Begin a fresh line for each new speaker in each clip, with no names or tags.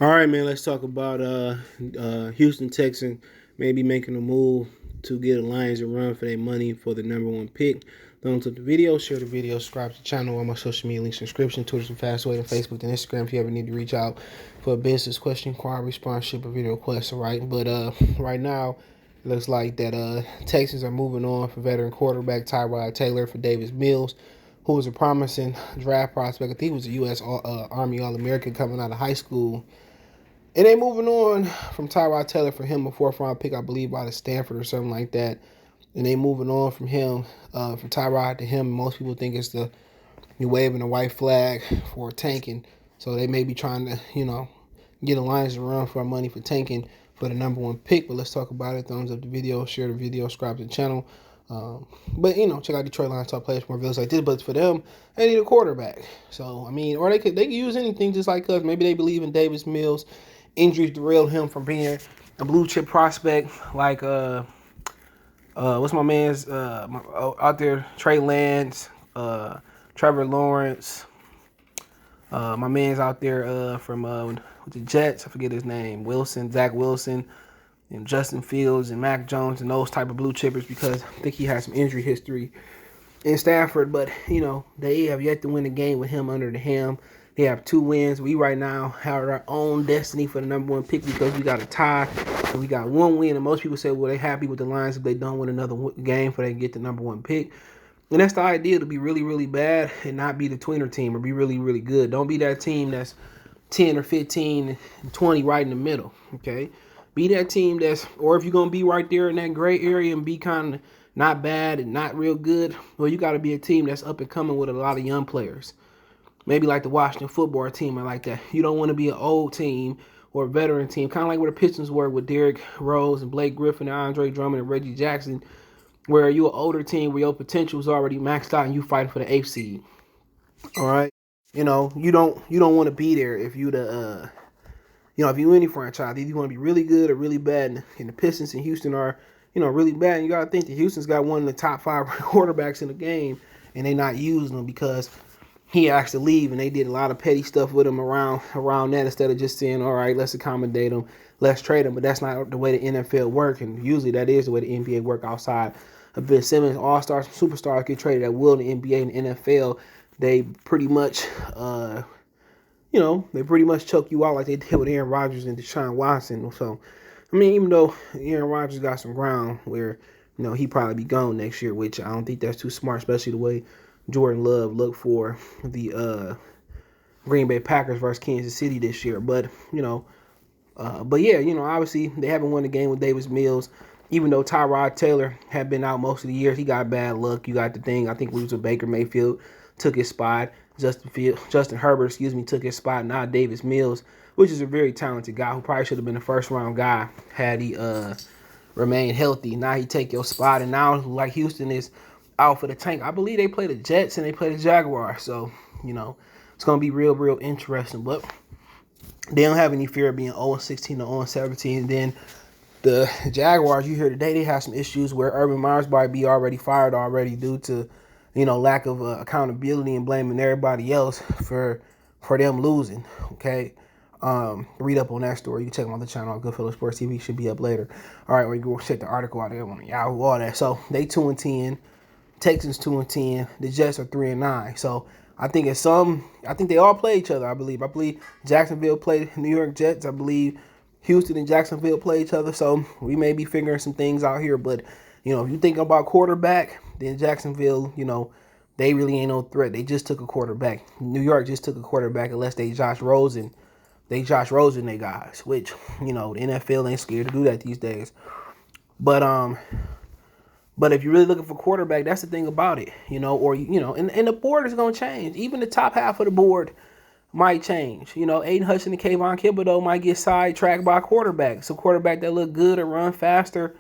All right, man. Let's talk about Houston Texans maybe making a move to get a Lions a run for their money for the #1 pick. Thumbs up the video, share the video, subscribe to the channel. All my social media links, subscription, Twitter's and fast way to Facebook and Instagram. If you ever need to reach out for a business question, inquiry, sponsorship, or video request, all right. But right now, it looks like that Texans are moving on for veteran quarterback Tyrod Taylor for Davis Mills, who was a promising draft prospect. I think he was a U.S. Army All-American coming out of high school. And they moving on from Tyrod Taylor for him, a fourth-round pick, I believe, out of Stanford or something like that. And they moving on from him, from Tyrod to him. Most people think it's the you waving a white flag for tanking. So they may be trying to, get a Lions to run for money for tanking for the #1 pick. But let's talk about it. Thumbs up the video, share the video, subscribe to the channel. But check out Detroit Lions top players, more videos like this. But for them, they need a quarterback. So I mean, or they could use anything just like us. Maybe they believe in Davis Mills. Injuries derailed him from being a blue chip prospect like what's my man's out there, Trey Lance, Trevor Lawrence, my man's out there from with the Jets, I forget his name, Zach Wilson, and Justin Fields and Mac Jones and those type of blue chippers, because I think he has some injury history in Stafford. But they have yet to win a game with him under the helm. They have 2 wins. We right now have our own destiny for the #1 pick because we got a tie and we got 1 win. And most people say, well, they're happy with the Lions if they don't win another game for they can get the #1 pick. And that's the idea, to be really, really bad and not be the tweener team, or be really, really good. Don't be that team that's 10 or 15 and 20 right in the middle, okay? Be that team that's, or if you're going to be right there in that gray area and be kind of not bad and not real good, well, you got to be a team that's up and coming with a lot of young players. Maybe like the Washington football team or like that. You don't want to be an old team or a veteran team, kind of like where the Pistons were with Derrick Rose and Blake Griffin and Andre Drummond and Reggie Jackson, where you're an older team where your potential is already maxed out and you fighting for the 8th seed. All right, you don't want to be there if you if you any franchise, either you want to be really good or really bad. And the Pistons in Houston are really bad. And you got to think that Houston's got one of the top 5 quarterbacks in the game, and they not using them because he asked to leave, and they did a lot of petty stuff with him around that, instead of just saying, all right, let's accommodate him, let's trade him. But that's not the way the NFL work, and usually that is the way the NBA work outside of Ben Simmons. All-stars, superstars get traded at will in the NBA and the NFL. They pretty much, they pretty much choke you out like they did with Aaron Rodgers and Deshaun Watson. So, I mean, even though Aaron Rodgers got some ground where, he probably be gone next year, which I don't think that's too smart, especially the way Jordan Love looked for the Green Bay Packers versus Kansas City this year. But, obviously they haven't won a game with Davis Mills. Even though Tyrod Taylor had been out most of the year, he got bad luck. You got the thing, I think it was with Baker Mayfield, took his spot. Justin Herbert, took his spot. Now Davis Mills, which is a very talented guy who probably should have been a first-round guy had he remained healthy. Now he take your spot, and now like Houston is out for the tank. I believe they play the Jets and they play the Jaguars, so it's gonna be real, real interesting. But they don't have any fear of being 0-16 or 0-17. And then the Jaguars, you hear today, they have some issues where Urban Meyer's might be already fired already due to lack of accountability and blaming everybody else for them losing. Okay. Read up on that story. You can check them on the channel on Goodfellow Sports TV. Should be up later. All right, we go check the article out there on Yahoo, all that. So they 2-10, Texans 2-10, the Jets are 3-9. So I think they all play each other. I believe Jacksonville played New York Jets. I believe Houston and Jacksonville play each other. So we may be figuring some things out here. But if you think about quarterback, then Jacksonville, they really ain't no threat. They just took a quarterback. New York just took a quarterback, unless they Josh Rosen. They guys, which, the NFL ain't scared to do that these days. But if you're really looking for quarterback, that's the thing about it, and the board is going to change. Even the top half of the board might change. Aiden Hutchinson and Kayvon Thibodeaux might get sidetracked by quarterbacks. A quarterback that look good or run faster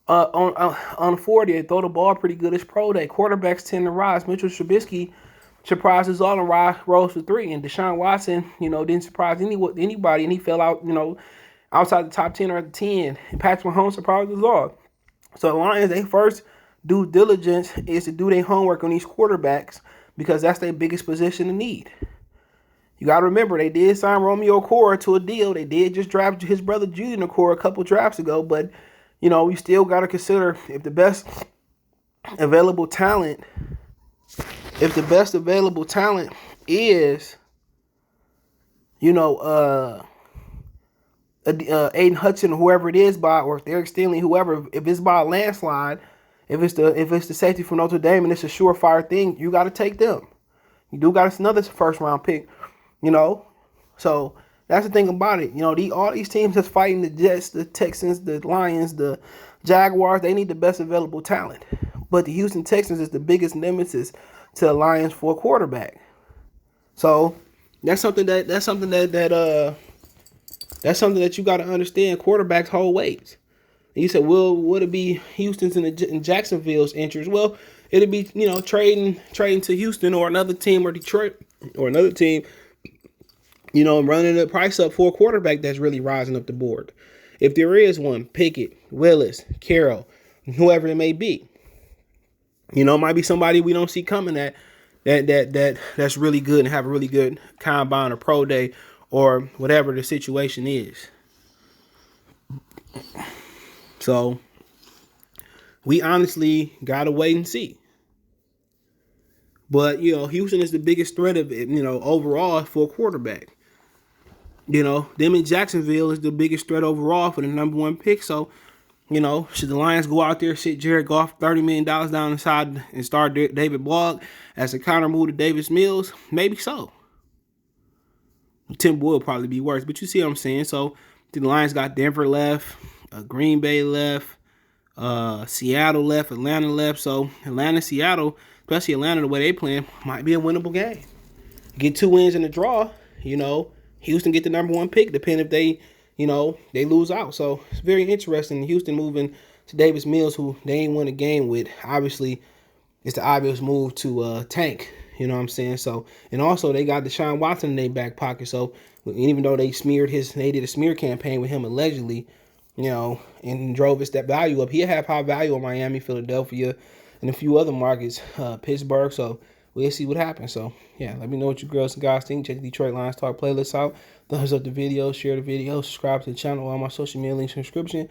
on 40 and throw the ball pretty good as pro day. Quarterbacks tend to rise. Mitchell Trubisky surprised us all and rose to 3. And Deshaun Watson, didn't surprise anybody, and he fell out, outside the top 10 or the 10. And Patrick Mahomes surprised us all. So as long as they first due diligence is to do their homework on these quarterbacks, because that's their biggest position to need. You got to remember, they did sign Romeo Cora to a deal. They did just draft his brother Junior Cora a couple drafts ago. But, you know, we still got to consider if the best available talent, is, you know, Aiden Hudson, whoever it is by, or Derek Stingley, whoever, if it's by a landslide, if it's the safety from Notre Dame and it's a surefire thing, you got to take them. You do got another first round pick, you know. So that's the thing about it. You know, all these teams that's fighting, the Jets, the Texans, the Lions, the Jaguars, they need the best available talent. But the Houston Texans is the biggest nemesis to the Lions for a quarterback. So that's something that you got to understand. Quarterbacks hold weights. And you said, well, would it be Houston's and Jacksonville's interest? Well, it'd be, you know, trading to Houston or another team, or Detroit or another team, you know, running the price up for a quarterback that's really rising up the board. If there is one, Pickett, Willis, Carroll, whoever it may be, you know, it might be somebody we don't see coming that's really good and have a really good combine or pro day or whatever the situation is. So we honestly gotta wait and see. But, you know, Houston is the biggest threat of it, you know, overall for a quarterback. You know, them in Jacksonville is the biggest threat overall for the number one pick. So, you know, should the Lions go out there, sit Jared Goff $30 million down the side and start David Blog as a counter move to Davis Mills? Maybe so. Tim Boyle will probably be worse, but you see what I'm saying. So the Lions got Denver left, Green Bay left, Seattle left, Atlanta left. So Atlanta, Seattle, especially Atlanta, the way they playing, might be a winnable game. Get 2 wins in the draw, you know. Houston get the number one pick, depending if they, you know, they lose out. So it's very interesting. Houston moving to Davis Mills, who they ain't won a game with. Obviously, it's the obvious move to tank. You know what I'm saying? So, and also they got Deshaun Watson in their back pocket. So even though they did a smear campaign with him allegedly, you know, and drove his that value up. He'll have high value in Miami, Philadelphia, and a few other markets, Pittsburgh. So we'll see what happens. So yeah, let me know what you girls and guys think. Check the Detroit Lions Talk playlist out. Thumbs up the video, share the video, subscribe to the channel. All my social media links in the description.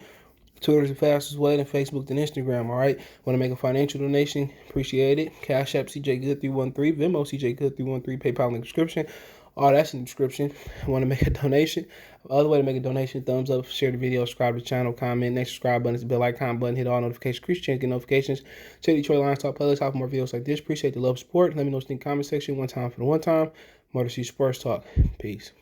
Twitter is the fastest way, and Facebook and Instagram. All right. Want to make a financial donation? Appreciate it. Cash App CJ Good 313, Venmo CJ Good 313, PayPal in the description. All that's in the description. Want to make a donation? Other way to make a donation: thumbs up, share the video, subscribe to the channel, comment. Next subscribe button is the bell icon button. Hit all notifications. Increase change, get notifications. Check the Detroit Lions Talk playlist out for more videos like this. Appreciate the love, support. Let me know in the comment section. One time for the one time. Motor C Sports Talk. Peace.